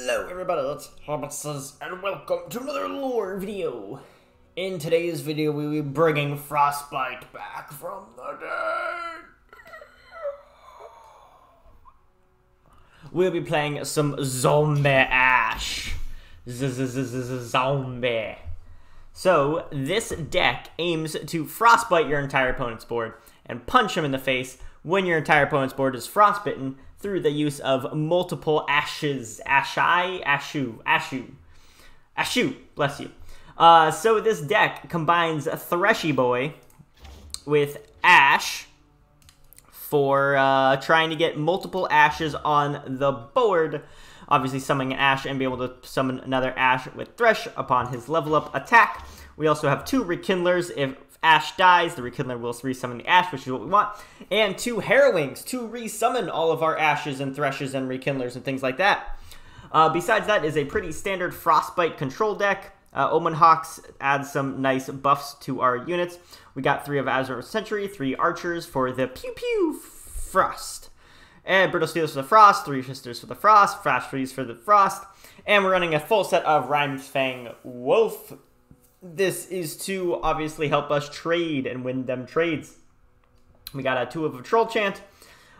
Hello everybody, it's hobbitsizz and welcome to another lore video. In today's video we will be bringing Frostbite back from the dead. We'll be playing some zombie ASHE. Zombie. So this deck aims to frostbite your entire opponent's board and punch him in the face when your entire opponent's board is frostbitten through the use of multiple ASHEs. ASHE, bless you. So this deck combines Threshy Boy with ASHE for trying to get multiple ASHEs on the board. Obviously summoning an ASHE and be able to summon another ASHE with Thresh upon his level up attack. We also have 2 Rekindlers. If ASHE dies, the Rekindler will resummon the ASHE, which is what we want. And 2 Harrowings to resummon all of our ASHEs and Threshes and Rekindlers and things like that. Besides that is a pretty standard Frostbite control deck. Omen Hawks adds some nice buffs to our units. We got 3 of Azure Sentry, 3 Archers for the Pew Pew Frost. And Brittle Steelers for the Frost, 3 Sisters for the Frost, Flash Freeze for the Frost. And we're running a full set of Rimefang Wolf. This is to obviously help us trade and win them trades. We got a 2 of a Troll Chant,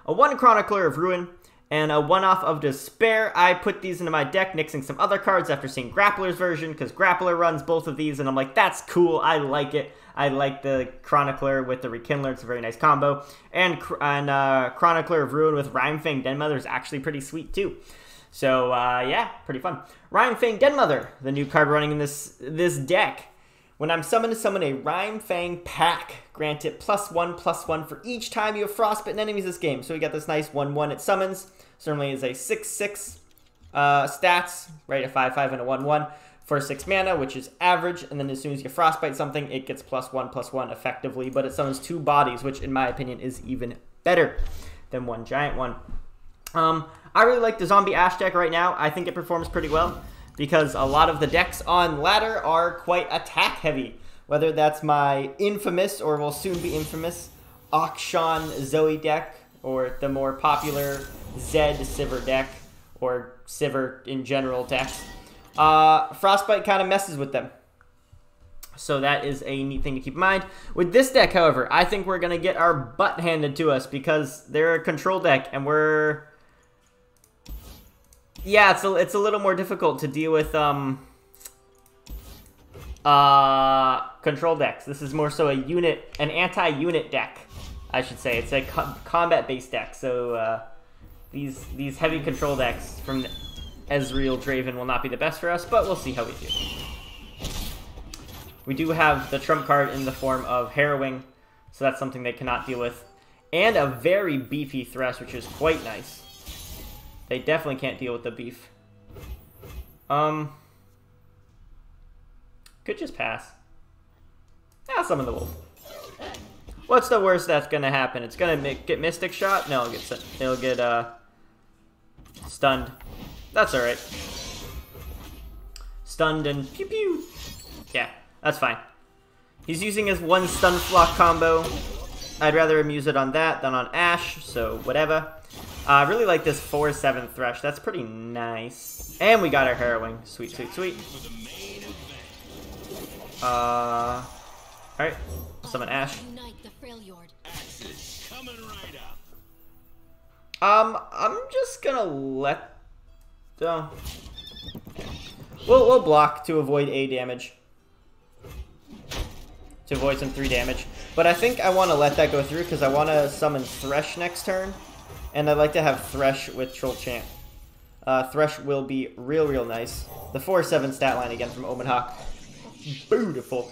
a 1 Chronicler of Ruin, and a 1 off of Despair. I put these into my deck, nixing some other cards after seeing Grappler's version, because Grappler runs both of these, and I'm like, that's cool, I like it. I like the Chronicler with the Rekindler, it's a very nice combo. And Chronicler of Ruin with Rimefang Den Mother is actually pretty sweet too. So, yeah, pretty fun. Rimefang Den Mother, the new card running in this deck. When I'm summoned to summon a Rimefang pack, grant it +1/+1 for each time you have frostbitten enemies this game. So we got this nice 1/1 it summons. Certainly is a 6/6 stats, right? A 5/5 and a 1/1 for 6 mana, which is average. And then as soon as you frostbite something, it gets +1/+1 effectively. But it summons 2 bodies, which in my opinion is even better than 1 giant one. I really like the zombie ASHE deck right now. I think it performs pretty well, because a lot of the decks on ladder are quite attack heavy. Whether that's my infamous, or will soon be infamous, Akshan Zoe deck, or the more popular Zed Sivir deck, or Sivir in general decks. Frostbite kind of messes with them. So that is a neat thing to keep in mind. With this deck, however, I think we're going to get our butt handed to us, because they're a control deck, and we're... yeah, it's a little more difficult to deal with control decks. This is more so an anti-unit deck, I should say. It's a combat-based deck. So these heavy control decks from Ezreal Draven will not be the best for us, but we'll see how we do. We do have the trump card in the form of Harrowing, so that's something they cannot deal with, and a very beefy Thresh, which is quite nice. They definitely can't deal with the beef. Could just pass. I'll summon the wolf. What's the worst that's gonna happen? It's gonna get Mystic Shot? No, it'll get stunned. That's alright. Stunned and pew pew. Yeah, that's fine. He's using his 1 stun flock combo. I'd rather him use it on that than on ASHE, so whatever. I really like this 4/7 Thresh. That's pretty nice. And we got our Harrowing. Sweet, sweet, sweet. Alright. Summon ASHE. I'm just gonna let... We'll block to avoid A damage. To avoid some 3 damage. But I think I want to let that go through, because I want to summon Thresh next turn. And I'd like to have Thresh with Troll Chant. Thresh will be real nice. The 4/7 stat line again from Omen Hawk. Beautiful.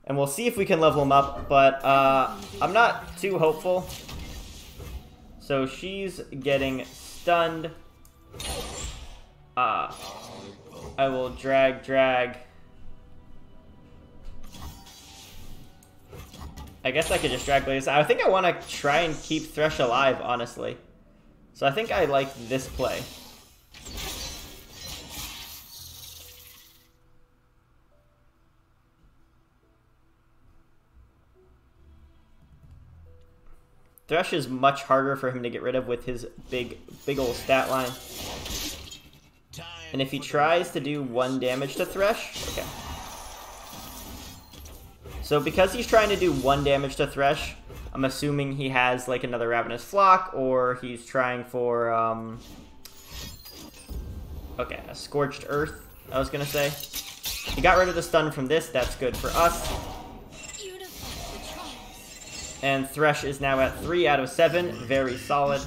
And we'll see if we can level him up, but I'm not too hopeful. So she's getting stunned. I will drag. I guess I could just drag Blaze. I think I want to try and keep Thresh alive, honestly. So I think I like this play. Thresh is much harder for him to get rid of with his big old stat line. And if he tries to do 1 damage to Thresh, okay. So because he's trying to do 1 damage to Thresh, I'm assuming he has like another Ravenous Flock, or he's trying for, okay, a Scorched Earth, I was gonna say. He got rid of the stun from this, that's good for us. And Thresh is now at 3 out of 7, very solid.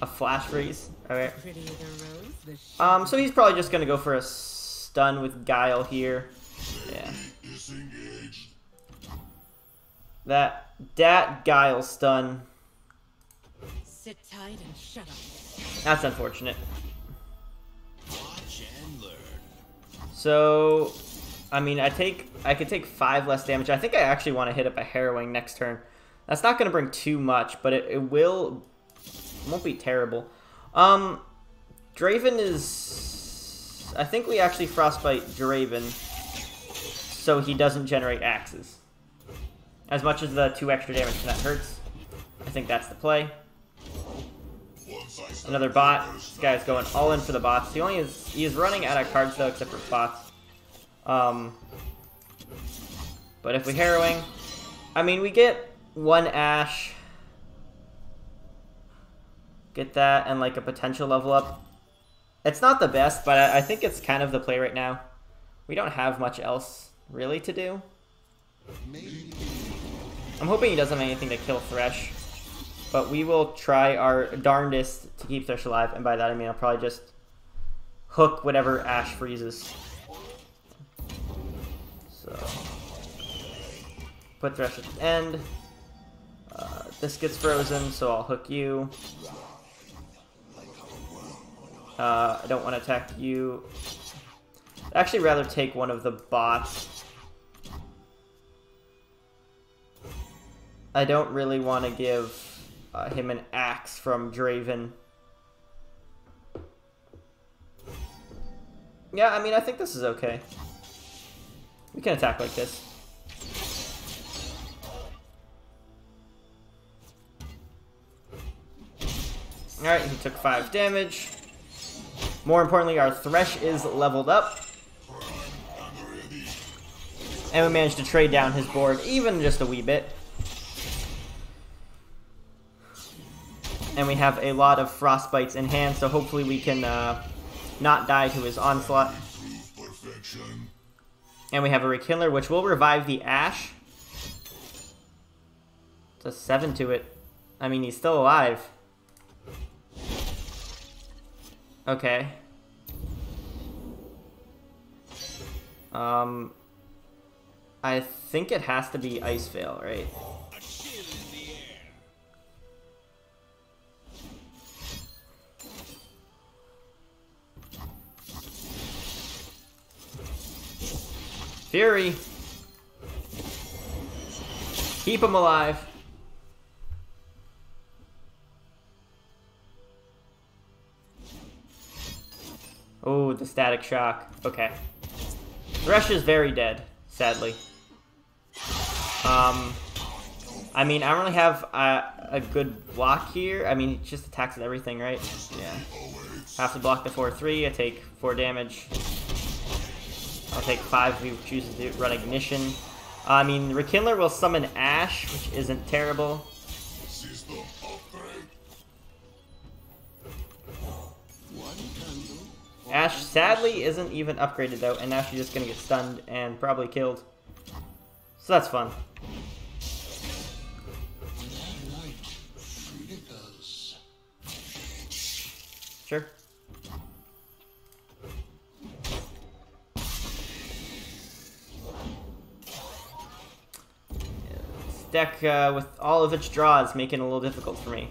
A Flash Freeze, alright. So he's probably just gonna go for a stun with Guile here. Yeah. That Guile stun. Sit tight and shut up. That's unfortunate. So, I mean, I could take 5 less damage. I think I actually want to hit up a Harrowing next turn. That's not going to bring too much, but it won't be terrible. Draven is... I think we actually Frostbite Draven so he doesn't generate axes. As much as the 2 extra damage that hurts, I think that's the play. Another bot. This guy's going all in for the bots. He is running out of cards though, except for bots. But if we Harrowing, I mean, we get 1 ASHE. Get that and like a potential level up. It's not the best, but I think it's kind of the play right now. We don't have much else really to do. I'm hoping he doesn't have anything to kill Thresh. But we will try our darndest to keep Thresh alive, and by that I mean I'll probably just hook whatever ASHE freezes. So, put Thresh at the end. This gets frozen, so I'll hook you. I don't want to attack you. I'd actually rather take one of the bots. I don't really want to give him an axe from Draven. Yeah, I mean, I think this is okay. We can attack like this. Alright, he took 5 damage. More importantly, our Thresh is leveled up. And we managed to trade down his board, even just a wee bit. And we have a lot of Frostbites in hand, so hopefully we can not die to his Onslaught. And we have a Rekindler, which will revive the ASHE. It's a 7 to it. I mean, he's still alive. Okay. I think it has to be Ice Veil, right? Fury! Keep him alive. Oh, the Static Shock. Okay. Thresh is very dead, sadly. I mean, I don't really have a good block here. I mean, he just attacks at everything, right? Yeah. Have to block the 4-3. I take 4 damage. I'll take 5 if he chooses to run Ignition. I mean, Rekindler will summon ASHE, which isn't terrible. ASHE sadly isn't even upgraded though, and now she's just gonna get stunned and probably killed. So that's fun. Sure. This deck with all of its draws making it a little difficult for me.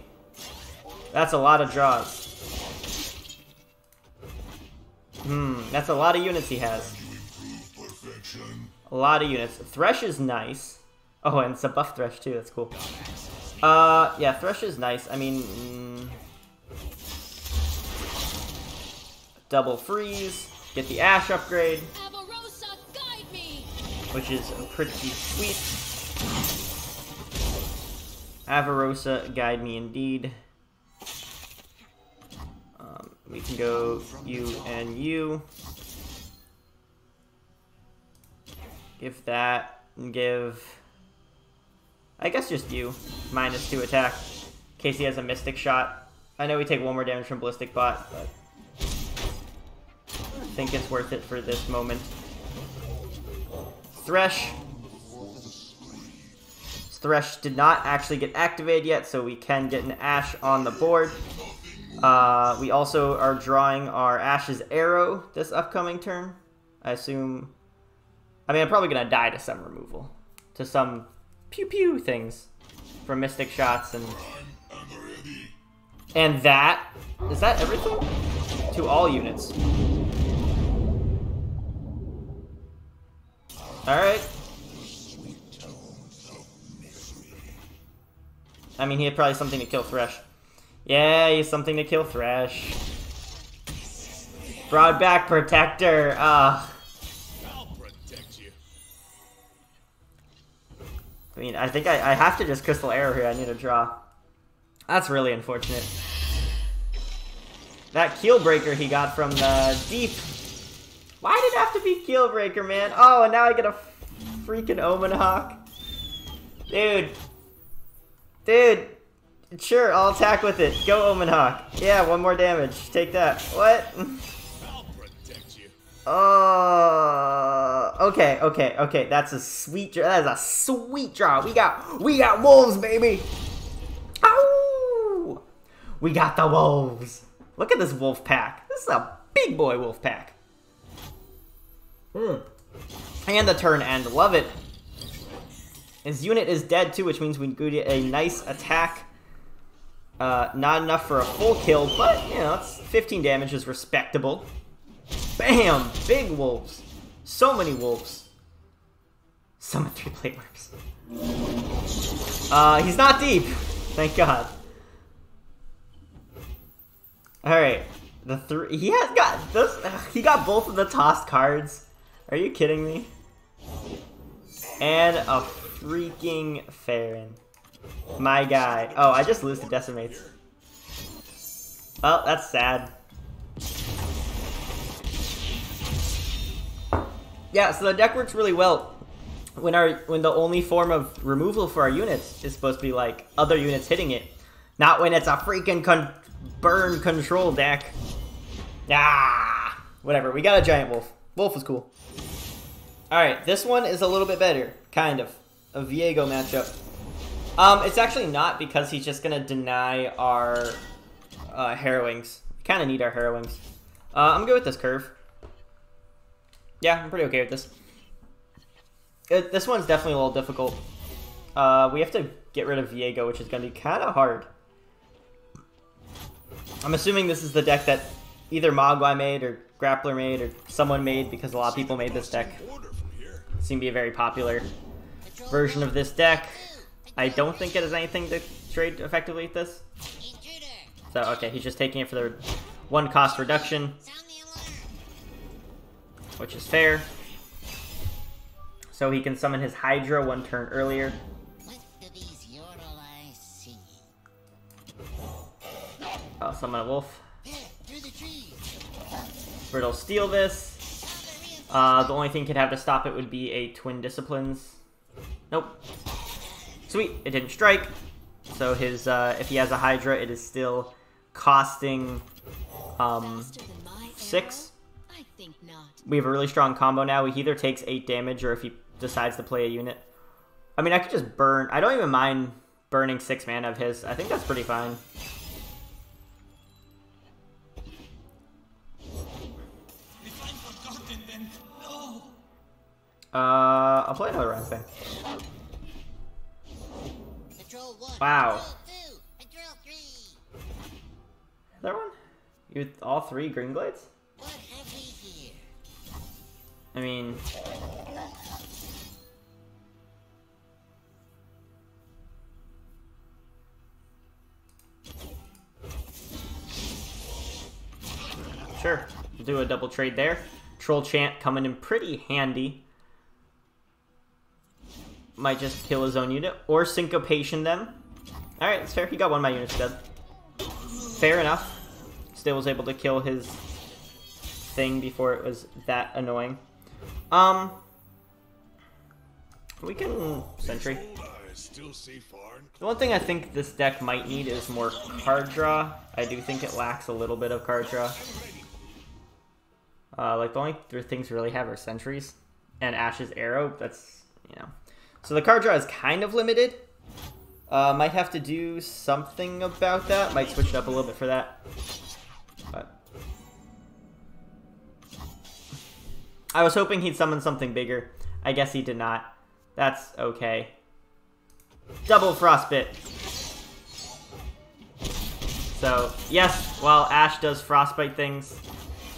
That's a lot of draws. That's a lot of units he has. A lot of units. Thresh is nice. Oh, and it's a buff Thresh too, that's cool. Yeah, Thresh is nice. I mean... double freeze. Get the ASHE upgrade. Which is pretty sweet. Avarosa, guide me indeed. We can go you and you. Give that, and give... I guess just you. -2 attack. In case he has a Mystic Shot. I know we take 1 more damage from Ballistic Bot, but... I think it's worth it for this moment. Thresh. Thresh did not actually get activated yet, so we can get an Ashe on the board. We also are drawing our Ashe's Arrow this upcoming turn. I assume... I mean, I'm probably going to die to some removal. To some pew-pew things. From Mystic Shots and... And that... Is that everything? To all units. Alright. I mean, he had probably something to kill Thresh. Yeah, he has something to kill Thresh. Broadback Protector. I'll protect you. I mean, I think I have to just Crystal Arrow here. I need to draw. That's really unfortunate. That Keelbreaker he got from the deep. Why did it have to be Keelbreaker, man? Oh, and now I get a freaking Omen Hawk. Dude. Dude. Sure, I'll attack with it. Go Omen Hawk. Yeah, 1 more damage. Take that. What? I'll protect you. Oh. Okay. That's a sweet draw. That is a sweet draw. We got wolves, baby. Ow! We got the wolves. Look at this wolf pack. This is a big boy wolf pack. And the turn end. Love it. His unit is dead too, which means we get a nice attack. Not enough for a full kill, but, you know, it's 15 damage is respectable. Bam! Big wolves. So many wolves. Summon 3 plate marks. He's not deep. Thank God. Alright. He has got this. He got both of the tossed cards. Are you kidding me? And a freaking Farron. My guy. Oh, I just lose to Decimates. Well, that's sad. Yeah, so the deck works really well when the only form of removal for our units is supposed to be like other units hitting it, not when it's a freaking burn control deck. Ah, whatever. We got a giant wolf. Wolf is cool. All right, this one is a little bit better, kind of a Viego matchup. It's actually not because he's just gonna deny our Harrowings. We kind of need our Harrowings. I'm good with this curve. Yeah, I'm pretty okay with this. This one's definitely a little difficult. We have to get rid of Viego, which is gonna be kind of hard. I'm assuming this is the deck that either Mogwai made or Grappler made or someone made because a lot of people made this deck. Seemed to be a very popular version of this deck. I don't think it has anything to trade effectively with this. So, okay, he's just taking it for the 1 cost reduction, which is fair. So he can summon his Hydra 1 turn earlier. I'll summon a wolf. Brittle steal this. The only thing could have to stop it would be a Twin Disciplines. Nope. Sweet, it didn't strike. So his if he has a Hydra, it is still costing 6. We have a really strong combo now. He either takes 8 damage or if he decides to play a unit. I mean, I could just burn. I don't even mind burning 6 mana of his. I think that's pretty fine. I'll play another Rimefang. Wow. Another one? You with all 3 Green Glades? I mean... Sure. We'll do a double trade there. Troll Chant coming in pretty handy. Might just kill his own unit. Or Syncopation them. Alright, that's fair. He got 1 of my units dead. Fair enough. Still was able to kill his thing before it was that annoying. We can Sentry. The one thing I think this deck might need is more card draw. I do think it lacks a little bit of card draw. Like, the only three things we really have are Sentries and Ashe's Arrow. That's, you know. So the card draw is kind of limited. Might have to do something about that. Might switch it up a little bit for that. But I was hoping he'd summon something bigger. I guess he did not. That's okay. Double Frostbite. So, yes, while Ashe does Frostbite things,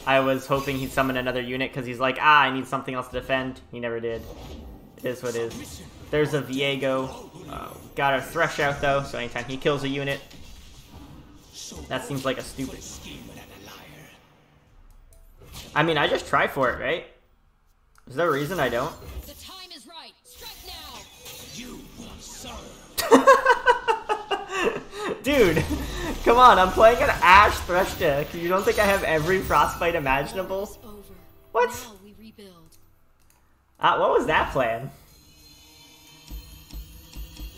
I was hoping he'd summon another unit because he's like, ah, I need something else to defend. He never did. It is what it is. There's a Viego. Got our Thresh out, though, so anytime he kills a unit, that seems like a stupid... I mean, I just try for it, right? Is there a reason I don't? The time is right. Strike now. You will serve. Dude, come on, I'm playing an Ashe Thresh deck. You don't think I have every Frostbite imaginable? What? Now we rebuild. What was that plan?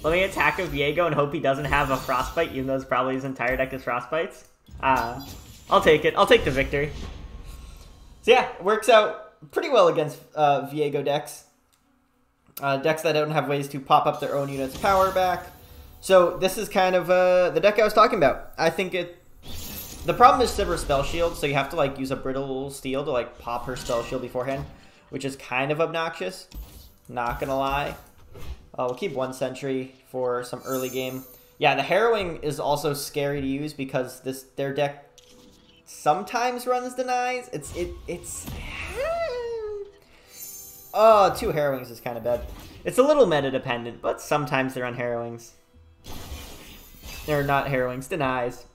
Let me attack a Viego and hope he doesn't have a Frostbite, even though it's probably his entire deck is Frostbites? I'll take it. I'll take the victory. So yeah, it works out pretty well against Viego decks. Decks that don't have ways to pop up their own unit's power back. So this is kind of the deck I was talking about. I think the problem is Sivir Spell Shield, so you have to like use a Brittle Steel to like pop her Spell Shield beforehand, which is kind of obnoxious. Not gonna lie. We'll keep one Sentry for some early game. Yeah, the Harrowing is also scary to use because their deck sometimes runs denies. It's oh, 2 Harrowings is kind of bad. It's a little meta dependent, but sometimes they run Harrowings. They're not Harrowings, denies.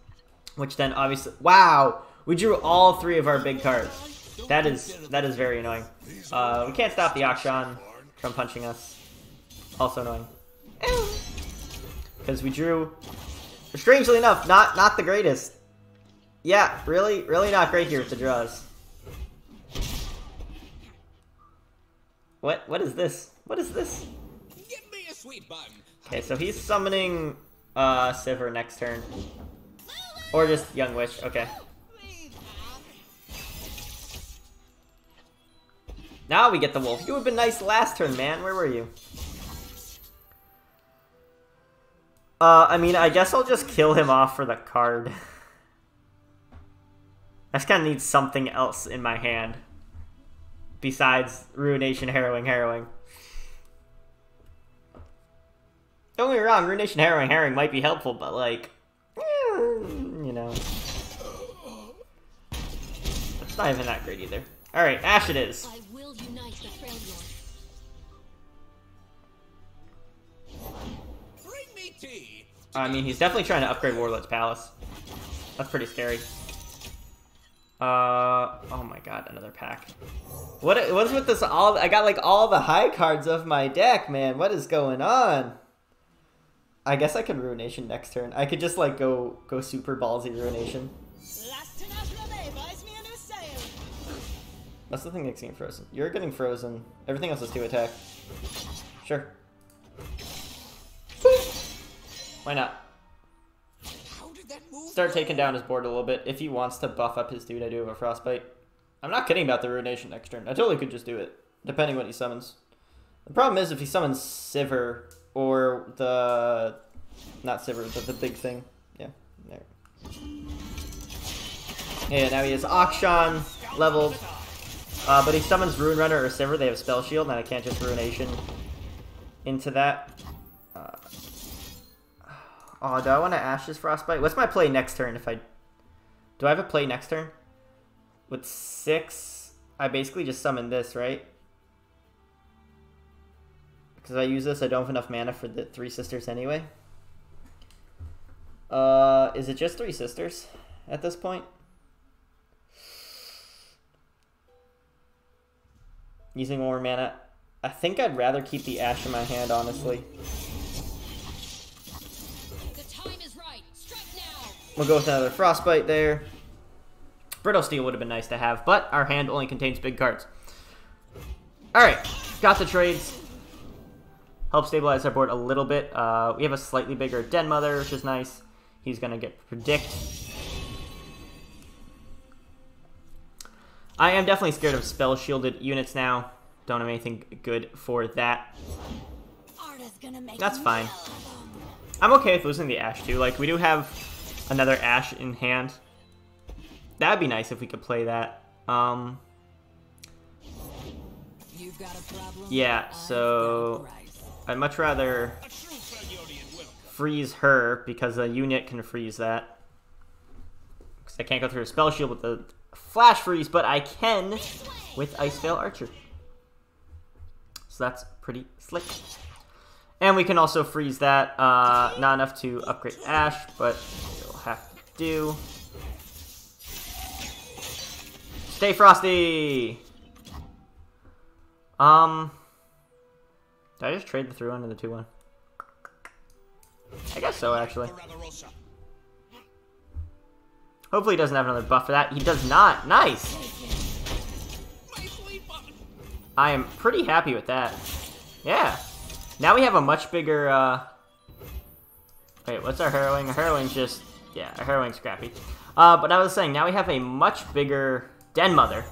Which then obviously, wow, we drew all 3 of our big cards. That is very annoying. We can't stop the Akshan from punching us. Also annoying. Because we drew, strangely enough, not the greatest. Yeah, really not great here with the draws. What is this? What is this? Give me a sweet bun. Okay, so he's summoning Sivir next turn. Or just Young Witch, okay. Now we get the wolf. You would have been nice last turn, man. Where were you? I mean, I guess I'll just kill him off for the card. I just kind of need something else in my hand. Besides Ruination, Harrowing. Don't get me wrong, Ruination, Harrowing might be helpful, but like... you know... It's not even that great either. Alright, Ashe it is. I will unite the Freljord. Bring me tea. I mean, he's definitely trying to upgrade Warlord's Palace. That's pretty scary. Oh my god, another pack. What is with this all? I got like all the high cards of my deck, man. What is going on? I guess I can Ruination next turn. I could just like go super ballsy Ruination. That's the thing that's getting frozen. You're getting frozen. Everything else is 2 attack. Sure. Why not? Start taking down his board a little bit. If he wants to buff up his dude, I do have a Frostbite. I'm not kidding about the Ruination next turn. I totally could just do it, depending what he summons. The problem is if he summons Sivir or the... Not Sivir, but the big thing. Yeah, there. Yeah, now he has Akshan leveled. But he summons Rune Runner or Sivir, they have Spell Shield, and I can't just Ruination into that. Oh, do I want to Ashe's Frostbite? What's my play next turn if I... Do I have a play next turn? With 6, I basically just summon this, right? Because if I use this, I don't have enough mana for the 3 sisters anyway. Is it just 3 sisters at this point? Using more mana. I think I'd rather keep the Ashe in my hand, honestly. The time is right. Strike now. We'll go with another Frostbite there. Brittle Steel would have been nice to have, but our hand only contains big cards. Alright, got the trades. Help stabilize our board a little bit. We have a slightly bigger Den Mother, which is nice. He's going to get Predict. I am definitely scared of spell-shielded units now. Don't have anything good for that. That's fine. I'm okay with losing the ASHE too. Like, we do have another ASHE in hand. That'd be nice if we could play that. Yeah, so I'd much rather freeze her because a unit can freeze that. Because I can't go through a spell shield with the flash freeze, but I can with Icevale Archer. So that's pretty slick. And we can also freeze that. Not enough to upgrade ASHE, but we'll have to do. Stay frosty! Did I just trade the through under the 2-1? I guess so, actually. Hopefully he doesn't have another buff for that. He does not. Nice! I am pretty happy with that. Yeah. Now we have a much bigger, Wait, what's our Harrowing? Our Harrowing's just... Yeah, our Harrowing's crappy. But I was saying, now we have a much bigger Den Mother.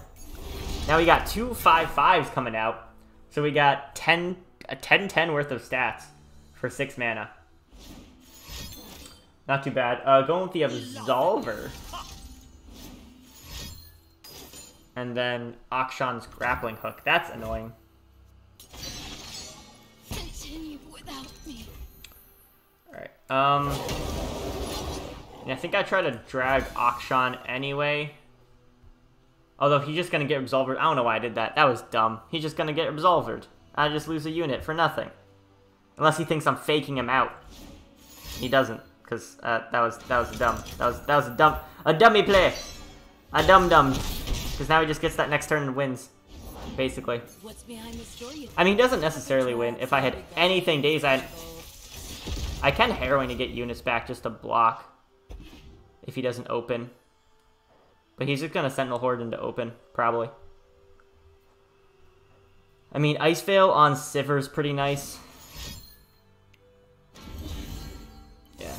Now we got 2 5/5s coming out. So we got a 10/10 worth of stats for 6 mana. Not too bad. Going with the Absolver. And then Akshan's Grappling Hook. That's annoying. Continue without me. Alright. I think I try to drag Akshan anyway. Although he's just gonna get Absolvered. I don't know why I did that. That was dumb. He's just gonna get Absolvered. I just lose a unit for nothing. Unless he thinks I'm faking him out. He doesn't, because that was dumb. That was a dummy play. A dum-dum. Because now he just gets that next turn and wins. Basically. What's behind the story? I mean, he doesn't necessarily win. If I had anything days, I can Harrowing to get units back just to block. If he doesn't open. But he's just gonna Sentinel Horde into open, probably. I mean, Icevale on Sivir is pretty nice. Yeah.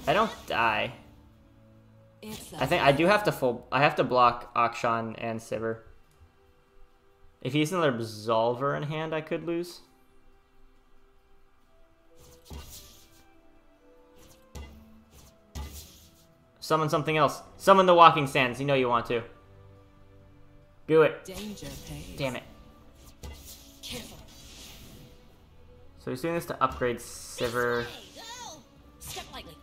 I don't die. I think I do have to I have to block Akshan and Sivir. If he's another Absolver in hand, I could lose. Summon something else. Summon the Walking Sands. You know you want to. Do it. Damn it. Careful. So he's doing this to upgrade Sivir. Step lightly.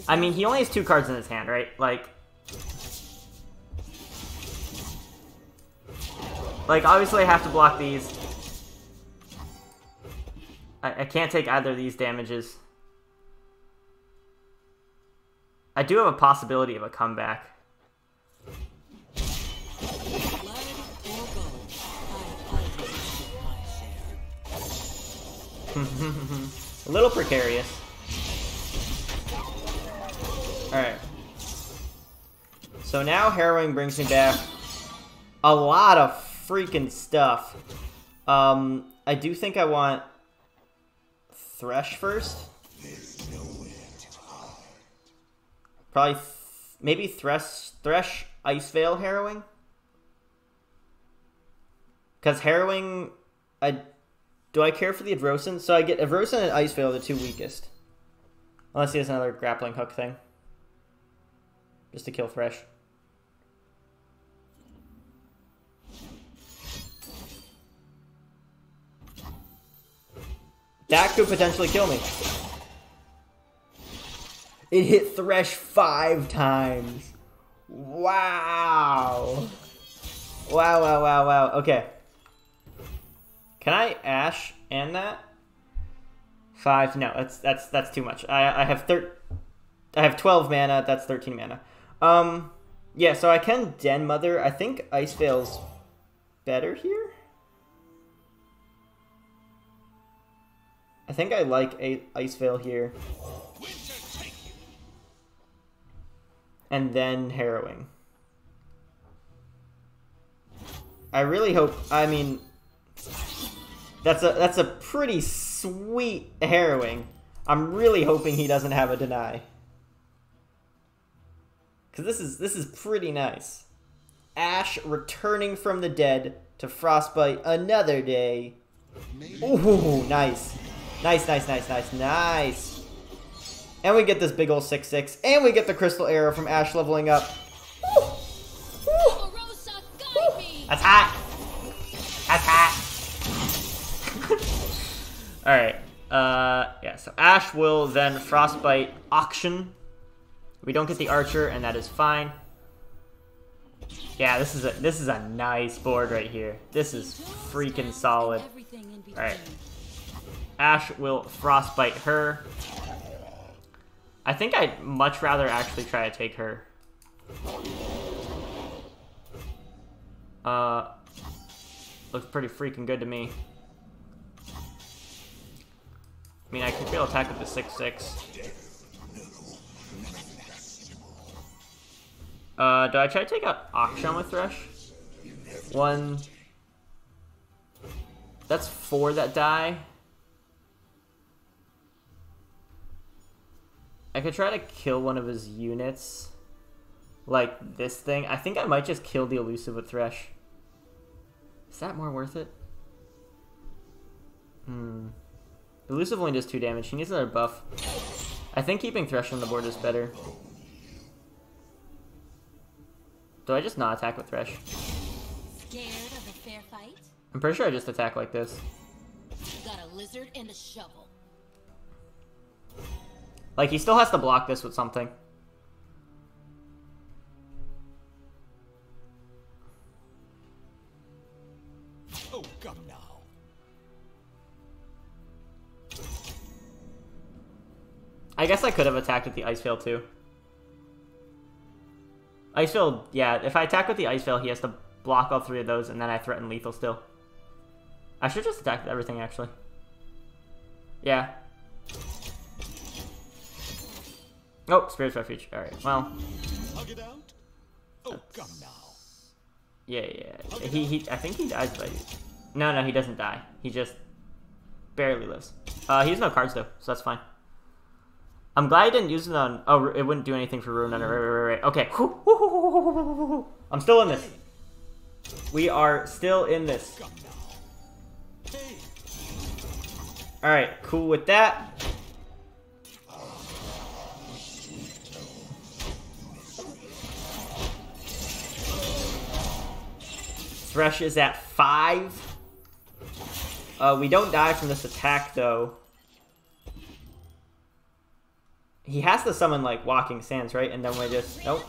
I mean, he only has 2 cards in his hand, right? Like, obviously I have to block these. I can't take either of these damages. I do have a possibility of a comeback. A little precarious. Alright. So now Harrowing brings me back a lot of freaking stuff. I do think I want Thresh first. Probably, maybe Thresh, Icevale, Harrowing. Because Harrowing, do I care for the Adrosin? So I get Adrosin and Icevale, the 2 weakest. Unless he has another Grappling Hook thing. Just to kill Thresh. That could potentially kill me. It hit Thresh 5 times. Wow. Wow. Okay. Can I ASHE and that? 5? No, that's too much. I have 12 mana. That's 13 mana. Yeah. So I can Den Mother. I think Icevale's better here. I think I like Icevale here. and then harrowing. I really hope, I mean, that's a pretty sweet harrowing. I'm really hoping he doesn't have a deny. Cause this is pretty nice. Ashe returning from the dead to Frostbite another day. Ooh, nice. Nice. And we get this big ol' 6/6, and we get the crystal arrow from Ashe leveling up. Woo! Woo! That's hot. That's hot. Alright. Yeah, so Ashe will then Frostbite auction. We don't get the archer, and that is fine. Yeah, this is a nice board right here. This is freaking solid. Alright. Ashe will Frostbite her. I think I'd much rather actually try to take her. Looks pretty freaking good to me. I mean, I can feel attack with the 6/6. Do I try to take out Auction with Thresh? 1. That's 4 that die. I could try to kill one of his units. Like this thing. I think I might just kill the elusive with Thresh. Is that more worth it? Elusive only does 2 damage. He needs another buff. I think keeping Thresh on the board is better. Do I just not attack with Thresh? Scared of a fair fight? I'm pretty sure I just attack like this. Got a lizard and a shovel. Like, he still has to block this with something. Oh, come now. I guess I could have attacked with the Ice Veil too. Ice Veil, yeah, if I attack with the Ice Veil, he has to block all 3 of those, and then I threaten lethal still. I should just attack with everything, actually. Yeah. Oh, Spirit's Refuge. Alright, well. Hug it out. Oh, come now. Yeah. I think he dies by... No, he doesn't die. He just barely lives. He has no cards, though, so that's fine. I'm glad I didn't use it on... Oh, it wouldn't do anything for Ruin Runner. Right. Okay. I'm still in this. We are still in this. Alright, cool with that. Thresh is at 5. We don't die from this attack, though. He has to summon, like, Walking Sands, right? And then we just... Nope.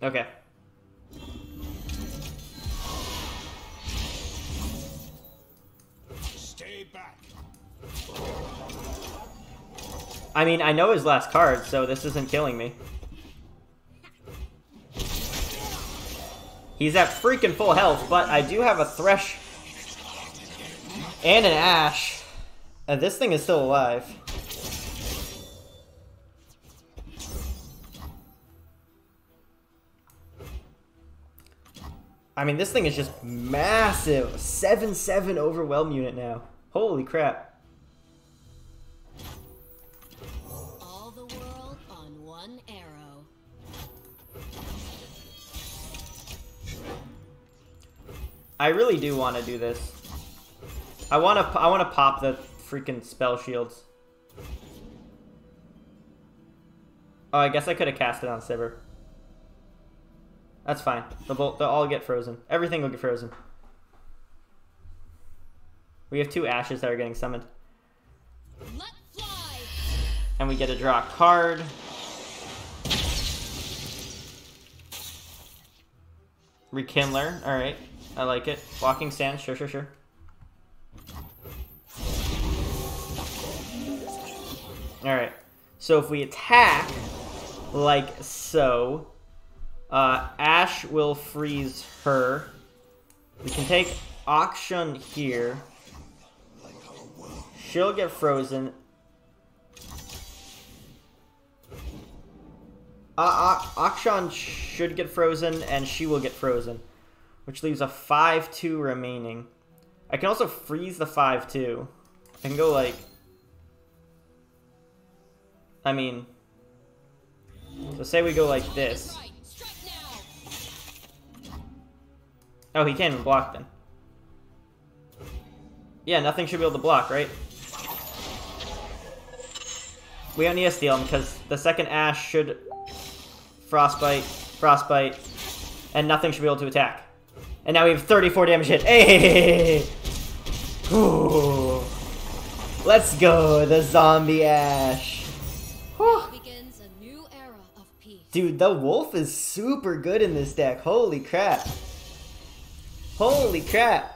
Okay. Stay back. I mean, I know his last card, so this isn't killing me. He's at freaking full health, but I do have a Thresh and an Ashe. And this thing is still alive. I mean, this thing is just massive. 7/7 Overwhelm unit now. Holy crap. All the world on one arrow. I really do want to do this. I want to pop the freaking spell shields. Oh, I guess I could have cast it on Sivir. That's fine. They'll all get frozen. Everything will get frozen. We have 2 Ashes that are getting summoned. Let fly. And we get to draw a card. Rekindler. Alright. I like it. Walking Sands. Sure. Alright. So if we attack like so, Ashe will freeze her. We can take Auction here. She'll get frozen. Akshan should get frozen, and she will get frozen, which leaves a 5-2 remaining. I can also freeze the 5-2. I can go like... I mean... So say we go like this. Oh, he can't even block then. Yeah, nothing should be able to block, right? We don't need to steal him because the second Ashe should Frostbite, and nothing should be able to attack. And now we have 34 damage hit. Hey! Ooh. Let's go, the zombie Ashe. Begins a new era of peace. Dude, the wolf is super good in this deck. Holy crap. Holy crap.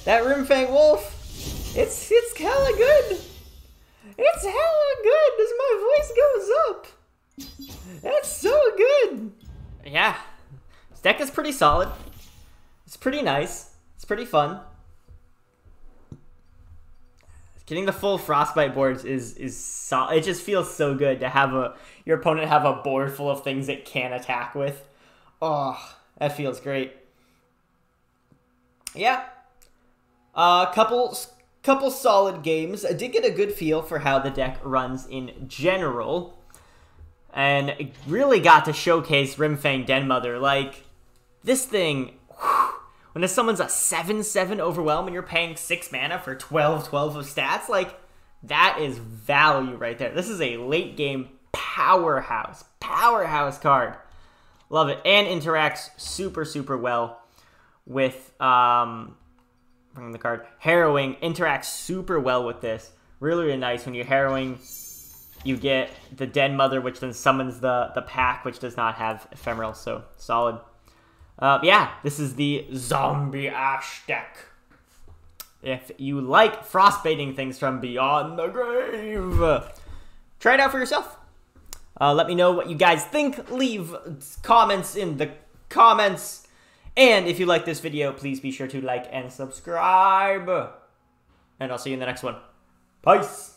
That Rimefang wolf, it's hella good. It's hella good as my voice goes up. That's so good. Yeah, this deck is pretty solid. It's pretty nice. It's pretty fun. Getting the full Frostbite boards is solid. It just feels so good to have your opponent have a board full of things it can attack with. Oh, that feels great. Yeah. Couple solid games. I did get a good feel for how the deck runs in general. And it really got to showcase Rimefang Den Mother. Like, this thing, whew, when someone's a 7/7 overwhelm and you're paying 6 mana for 12/12 of stats, like, that is value right there. This is a late game powerhouse card. Love it. And interacts super well with, bring the card, Harrowing interacts super well with this. Really nice. When you're Harrowing, you get the Den Mother, which then summons the pack, which does not have Ephemeral, so solid. Yeah, this is the Zombie Ashe deck. If you like frostbiting things from beyond the grave, try it out for yourself. Let me know what you guys think. Leave comments in the comments. And if you like this video, please be sure to like and subscribe. And I'll see you in the next one. Peace!